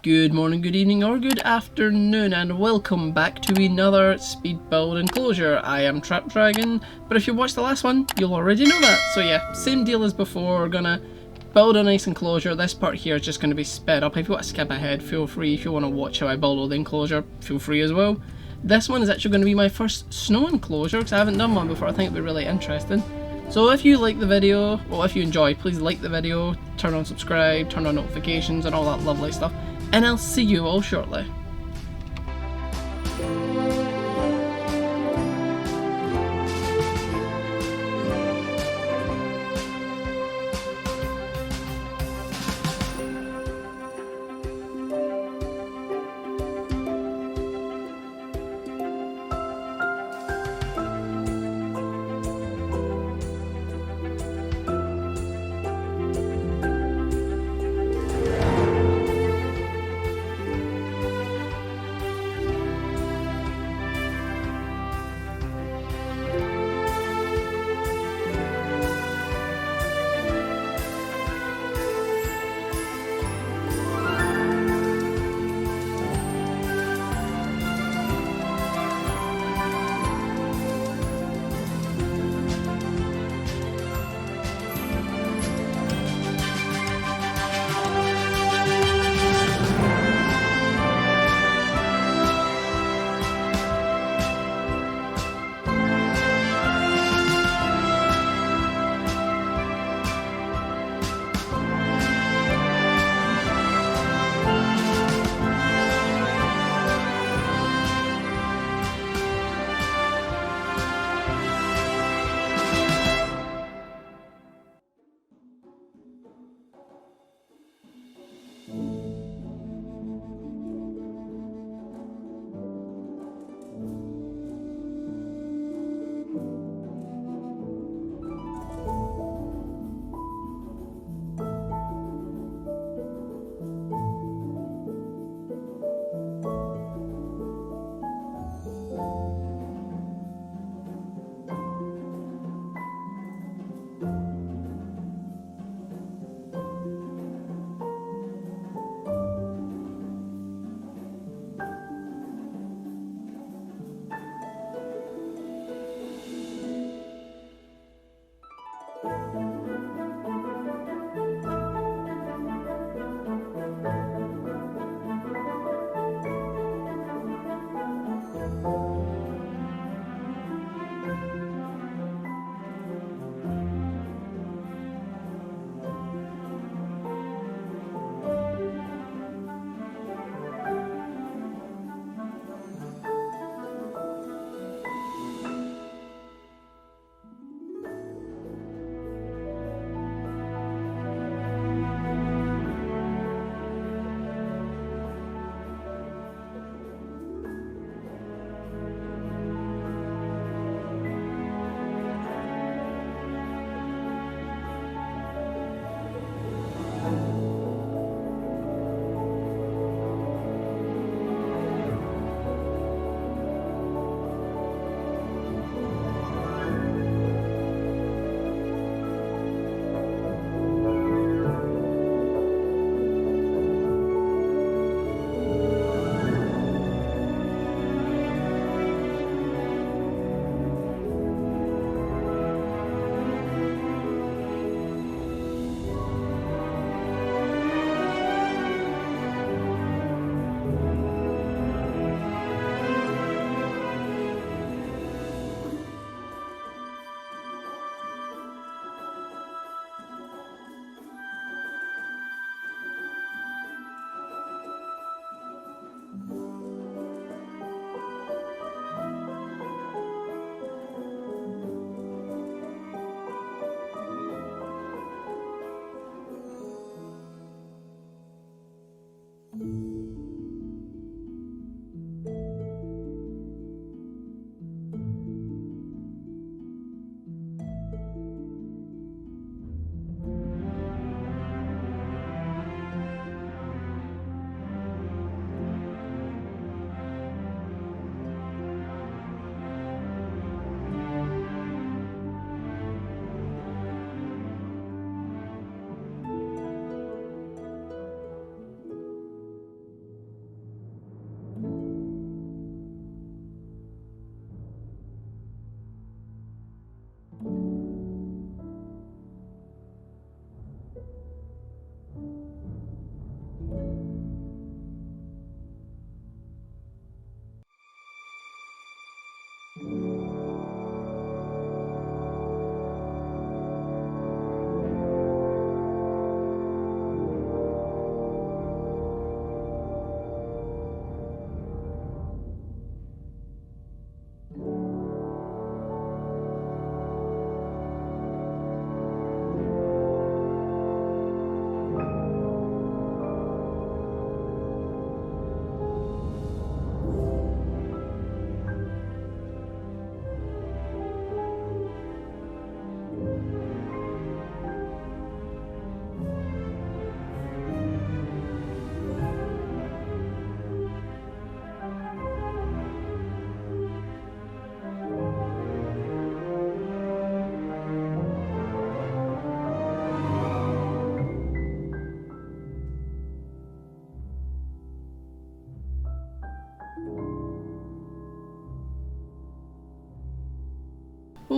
Good morning, good evening, or good afternoon, and welcome back to another speed build enclosure. I am Trap Dragon, but if you watched the last one, you'll already know that. So yeah, same deal as before. We're gonna build a nice enclosure. This part here is just gonna be sped up. If you want to skip ahead, feel free. If you want to watch how I build all the enclosure, feel free as well. This one is actually going to be my first snow enclosure because I haven't done one before. I think it'd be really interesting. So if you like the video, well, if you enjoy, please like the video, turn on subscribe, turn on notifications and all that lovely stuff, and I'll see you all shortly.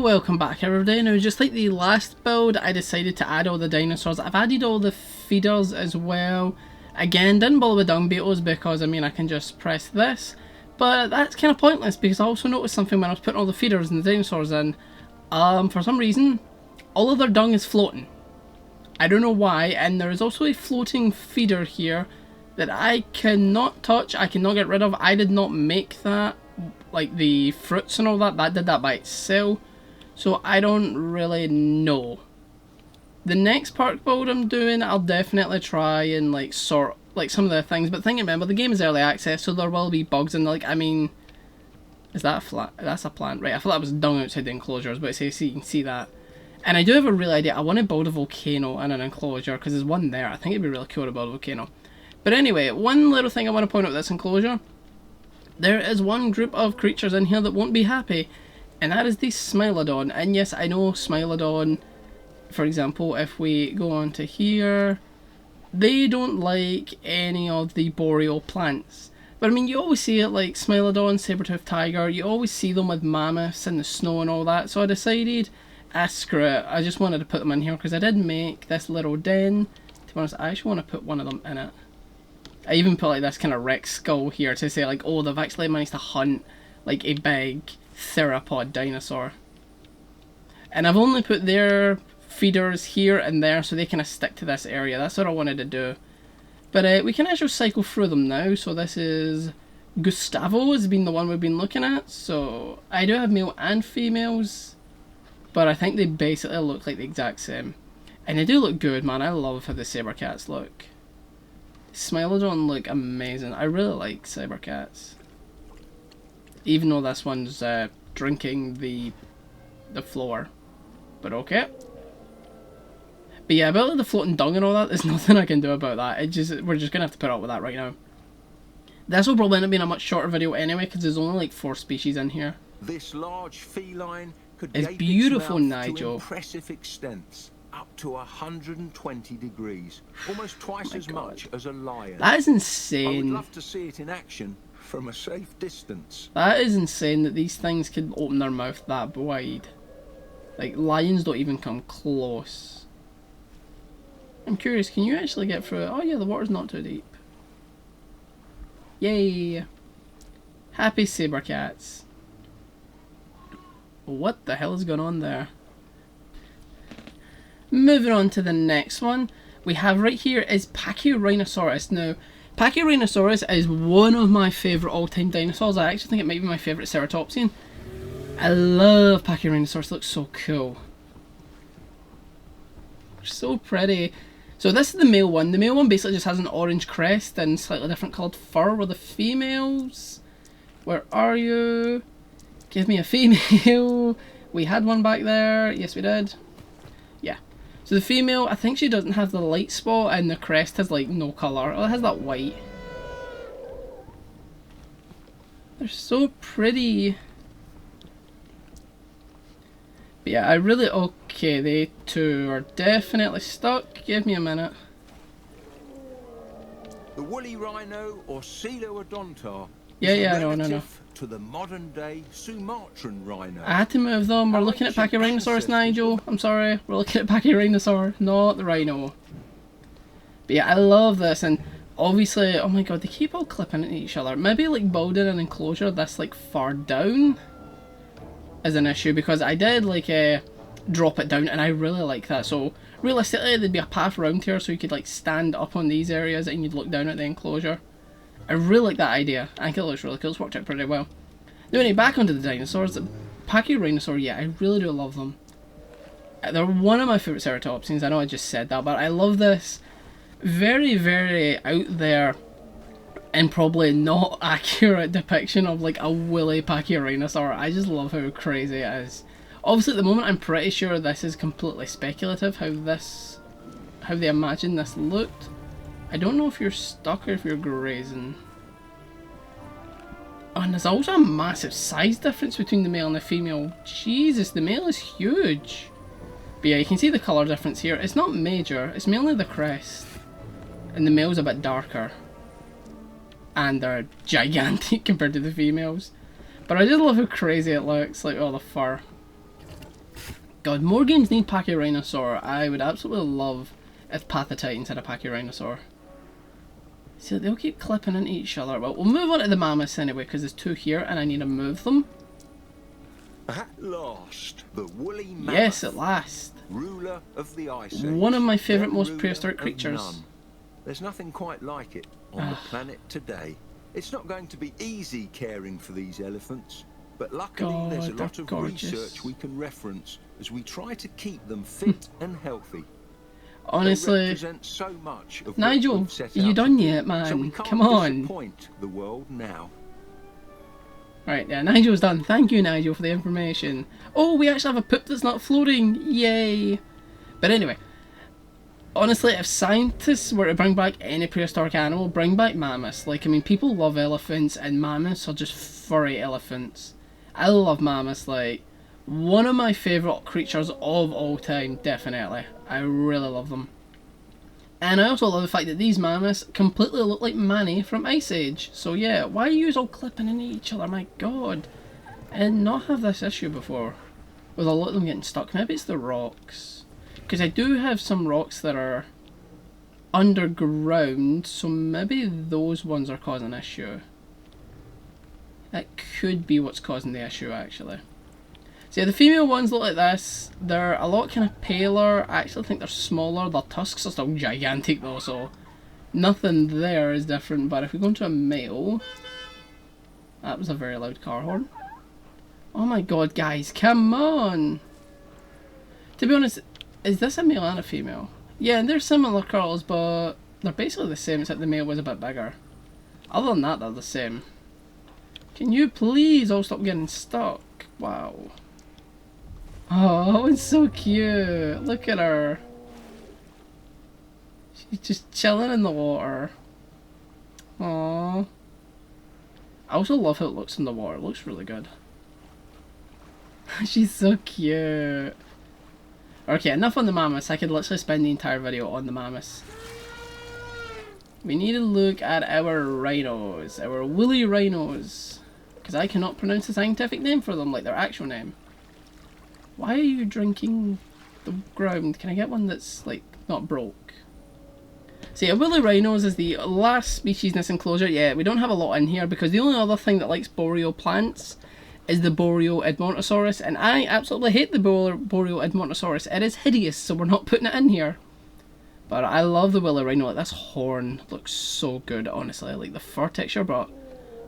Welcome back everybody. Now just like the last build, I decided to add all the dinosaurs. I've added all the feeders as well. Again, didn't bother with dung beetles because I mean I can just press this. But that's kind of pointless because I also noticed something when I was putting all the feeders and the dinosaurs in. For some reason, all of their dung is floating. I don't know why, and there is also a floating feeder here that I cannot touch, I cannot get rid of. I did not make that, like the fruits and all that, that did that by itself. So I don't really know. The next park build I'm doing, I'll definitely try and like sort like some of the things, but remember the game is early access, so there will be bugs and like, I mean, is that a flat? That's a plant, right? I thought that was dung outside the enclosures, but see, you can see that. And I do have a real idea. I want to build a volcano in an enclosure because there's one there. I think it'd be really cool to build a volcano. But anyway, one little thing I want to point out with this enclosure. There is one group of creatures in here that won't be happy, and that is the Smilodon. And yes, I know Smilodon, for example, if we go on to here, they don't like any of the boreal plants. But I mean, you always see it like Smilodon, saber-toothed tiger, you always see them with mammoths in the snow and all that. So I decided, screw it, I just wanted to put them in here because I did make this little den. To be honest, I actually want to put one of them in it. I even put like this kind of Rex skull here to say like, oh, they've actually managed to hunt like a big theropod dinosaur. And I've only put their feeders here and there so they kind of stick to this area. That's what I wanted to do. But we can actually cycle through them now. So this is Gustavo has been the one we've been looking at. So I do have male and females, but I think they basically look like the exact same. And they do look good, man. I love how the saber cats look. Smilodon look amazing. I really like saber cats. Even though this one's drinking the floor. But okay. But yeah, about the floating dung and all that, there's nothing I can do about that. We're just gonna have to put up with that right now. This will probably end up being a much shorter video anyway, because there's only like 4 species in here. This large feline could it's beautiful, its mouth Nigel. To impressive extents, up to 120 degrees, almost twice as much as a lion. That is insane. I would love to see it in action from a safe distance. That is insane that these things could open their mouth that wide. Like, lions don't even come close. I'm curious, can you actually get through it? Oh yeah, the water's not too deep. Yay! Happy saber cats. What the hell is going on there? Moving on to the next one, we have right here is Pachyrhinosaurus. Now, Pachyrhinosaurus is one of my favourite all-time dinosaurs. I actually think it might be my favourite ceratopsian. I love Pachyrhinosaurus, it looks so cool. So pretty. So this is the male one. The male one basically just has an orange crest and slightly different coloured fur, where the females... Where are you? Give me a female. We had one back there. Yes, we did. Yeah. So the female, I think she doesn't have the light spot, and the crest has like no colour. Oh, it has that white. They're so pretty. But yeah, I really... Okay, they two are definitely stuck. Give me a minute. The woolly rhino, or Coelodonta, yeah, no. To the modern day Sumatran rhino. I had to move them. We're looking at Pachyrhinosaurus, Nigel. I'm sorry. We're looking at Pachyrhinosaur, not the rhino. But yeah, I love this, and obviously, oh my god, they keep all clipping into each other. Maybe like building an enclosure this like far down is an issue, because I did like drop it down, and I really like that. So realistically, there'd be a path around here, so you could like stand up on these areas and you'd look down at the enclosure. I really like that idea. I think it looks really cool. It's worked out pretty well. Now anyway, back onto the dinosaurs. The Pachyrhinosaur, yeah, I really do love them. They're one of my favourite ceratopsians. I know I just said that, but I love this very, very out there and probably not accurate depiction of like a woolly Pachyrhinosaur. I just love how crazy it is. Obviously at the moment I'm pretty sure this is completely speculative, how they imagine this looked. I don't know if you're stuck or if you're grazing. Oh, and there's also a massive size difference between the male and the female. Jesus, the male is huge. But yeah, you can see the colour difference here. It's not major, it's mainly the crest. And the male's a bit darker. And they're gigantic compared to the females. But I just love how crazy it looks, like all the fur. God, more games need Pachyrhinosaur. I would absolutely love if Path of Titans had a Pachyrhinosaur. So they'll keep clipping into each other. Well, we'll move on to the mammoths anyway, because there's two here and I need to move them. At last, the woolly mammoth. Yes, at last. Ruler of the Ice Age. One of my favourite, The most ruler prehistoric of creatures. none. There's nothing quite like it on the planet today. It's not going to be easy caring for these elephants, but luckily there's a God, lot they're of gorgeous. research we can reference as we try to keep them fit and healthy. Honestly, They represent so much of what Nigel, we've set are you out done to do, yet, man? So we can't Come on. disappoint the world now. Right, yeah, Nigel's done. Thank you, Nigel, for the information. Oh, we actually have a poop that's not floating. Yay. But anyway, honestly, if scientists were to bring back any prehistoric animal, bring back mammoths. Like, I mean, people love elephants, and mammoths are just furry elephants. I love mammoths, like, one of my favourite creatures of all time, definitely. I really love them. And I also love the fact that these mammoths completely look like Manny from Ice Age. So yeah, why are you all clipping into each other? My god. I did not have this issue before, with a lot of them getting stuck. Maybe it's the rocks. Because I do have some rocks that are underground, so maybe those ones are causing an issue. That could be what's causing the issue, actually. So yeah, the female ones look like this. They're a lot kind of paler. I actually think they're smaller. Their tusks are still gigantic though, so nothing there is different. But if we go into a male... That was a very loud car horn. Oh my god, guys, come on! To be honest, is this a male and a female? Yeah, they're similar curls, but they're basically the same, except the male was a bit bigger. Other than that, they're the same. Can you please all stop getting stuck? Wow. Oh, that one's so cute. Look at her. She's just chilling in the water. Aww. I also love how it looks in the water. It looks really good. She's so cute. Okay, enough on the mammoths. I could literally spend the entire video on the mammoths. We need to look at our rhinos. Our woolly rhinos. Because I cannot pronounce the scientific name for them like their actual name. Why are you drinking the ground? Can I get one that's, like, not broke? So yeah, woolly rhinos is the last species in this enclosure. Yeah, we don't have a lot in here because the only other thing that likes boreal plants is the boreal Edmontosaurus, and I absolutely hate the boreal Edmontosaurus. It is hideous, so we're not putting it in here. But I love the woolly rhino. Like, this horn looks so good, honestly. I like the fur texture, but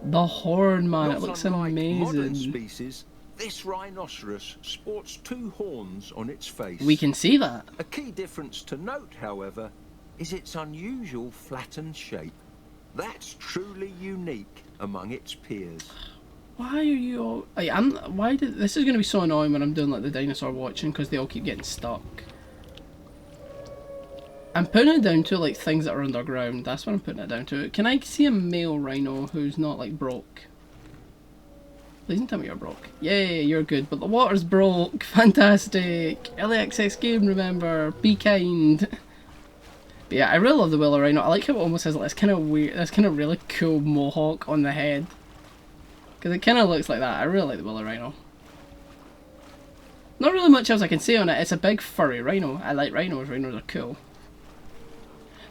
the horn, man, it looks amazing. Modern species, this rhinoceros sports two horns on its face. We can see that. A key difference to note, however, is its unusual flattened shape. That's truly unique among its peers. Why are you all... Like, this is going to be so annoying when I'm doing like the dinosaur watching because they all keep getting stuck. I'm putting it down to like things that are underground. That's what I'm putting it down to. Can I see a male rhino who's not like broke? Please don't tell me you're broke. Yay, you're good, but the water's broke. Fantastic. LAXX game, remember. Be kind. But yeah, I really love the woolly rhino. I like how it almost has like this kind of weird, this kind of really cool mohawk on the head. Because it kind of looks like that. I really like the woolly rhino. Not really much else I can say on it. It's a big furry rhino. I like rhinos. Rhinos are cool.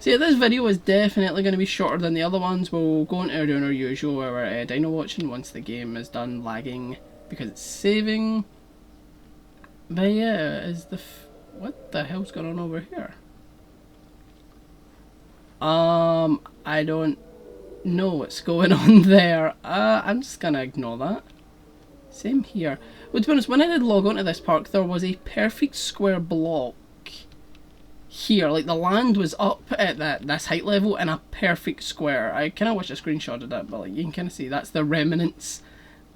So yeah, this video is definitely going to be shorter than the other ones. We'll go into doing our usual, our dino watching once the game is done lagging because it's saving. But yeah, what the hell's going on over here? I don't know what's going on there. I'm just gonna ignore that. Same here. Well, to be honest, when I did log onto this park, there was a perfect square block here. Like, the land was up at this height level in a perfect square. I kind of wish I screenshotted it, but like, you can kind of see that's the remnants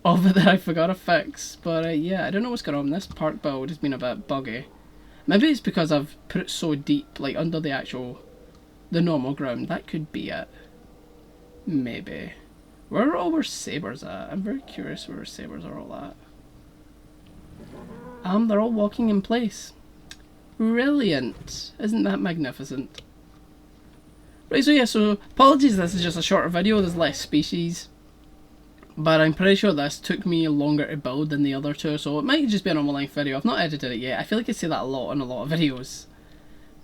of it that I forgot to fix. But yeah, I don't know what's going on. This park build has been a bit buggy. Maybe it's because I've put it so deep, like under the normal ground. That could be it. Maybe. Where are all our sabres at? I'm very curious where our sabres are all at. They're all walking in place. Brilliant. Isn't that magnificent? Right, so yeah, so apologies, this is just a shorter video, there's less species. But I'm pretty sure this took me longer to build than the other two, so it might just be a normal length video. I've not edited it yet. I feel like I say that a lot on a lot of videos.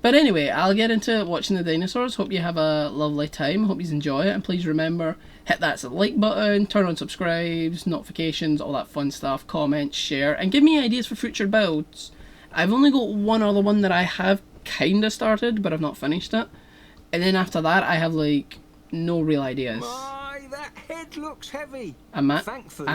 But anyway, I'll get into watching the dinosaurs. Hope you have a lovely time. Hope you enjoy it. And please remember, hit that like button, turn on subscribes, notifications, all that fun stuff, comment, share, and give me ideas for future builds. I've only got one other one that I have kinda started, but I've not finished it. And then after that, I have like no real ideas. My, that head looks heavy. I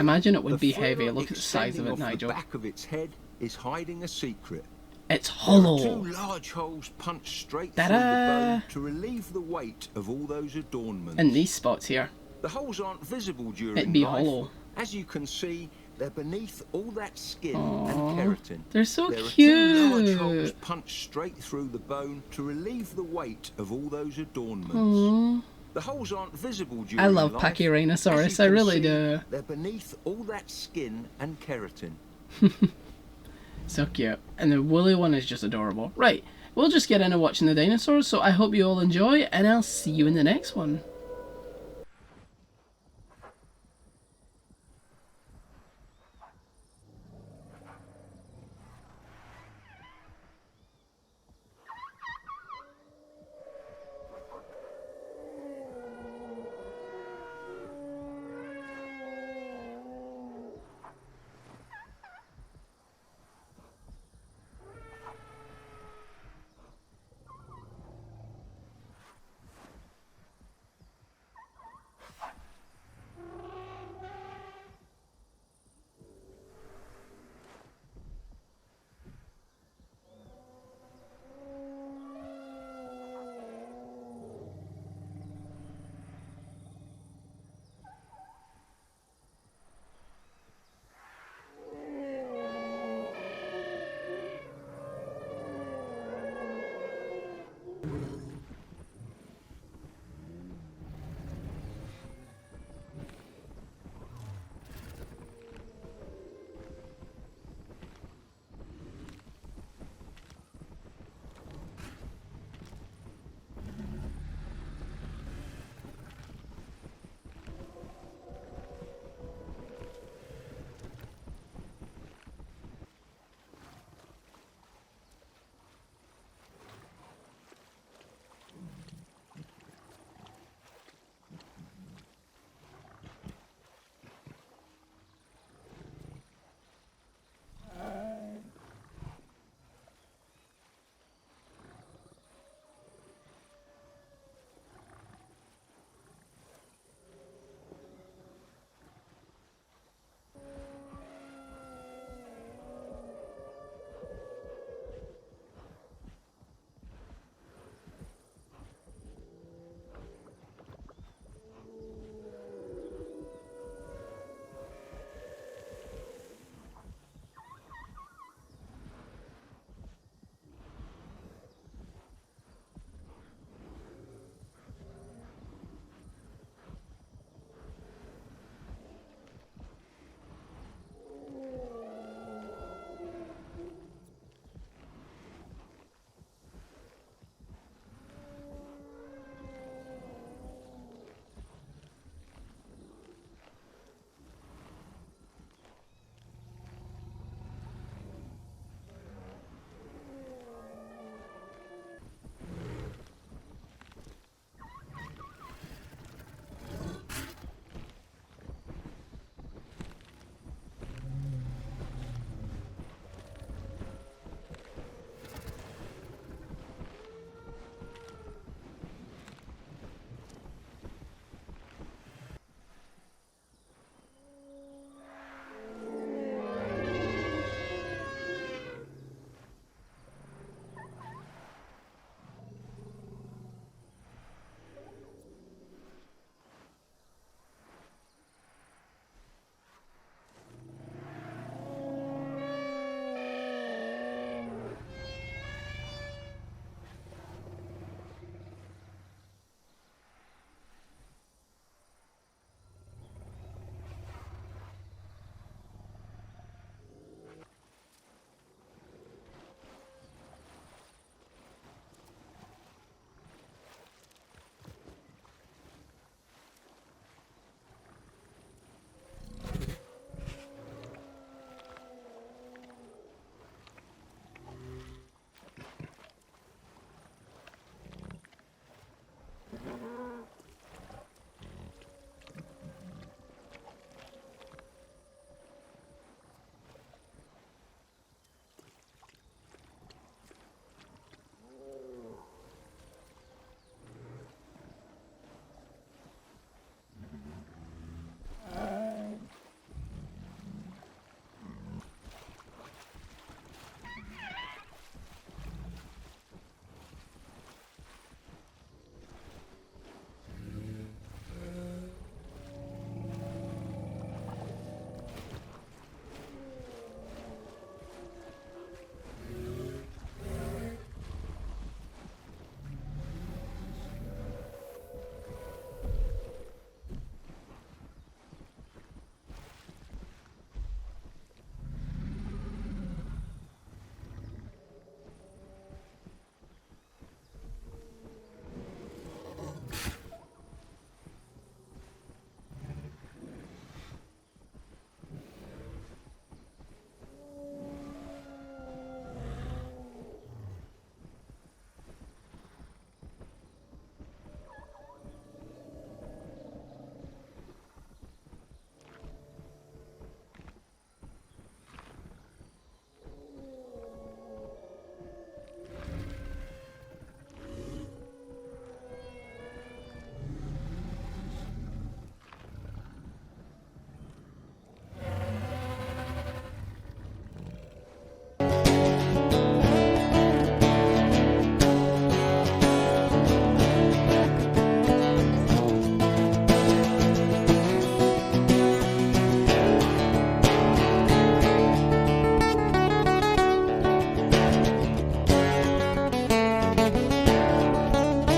imagine it would be heavy. Look at the size of it, Nigel. The back of its head is hiding a secret. It's hollow. There are 2 large holes punched straight through the bone to relieve the weight of all those adornments. And these spots here. The holes aren't visible during It'd be life. hollow. As you can see, they're beneath all that skin and keratin. They're so there cute. There are 2 large holes punched straight through the bone to relieve the weight of all those adornments. Aww. The holes aren't visible during I love life. Pachyrhinosaurus, I really do. They're beneath all that skin and keratin. So cute. And the woolly one is just adorable. Right, we'll just get into watching the dinosaurs, so I hope you all enjoy, and I'll see you in the next one.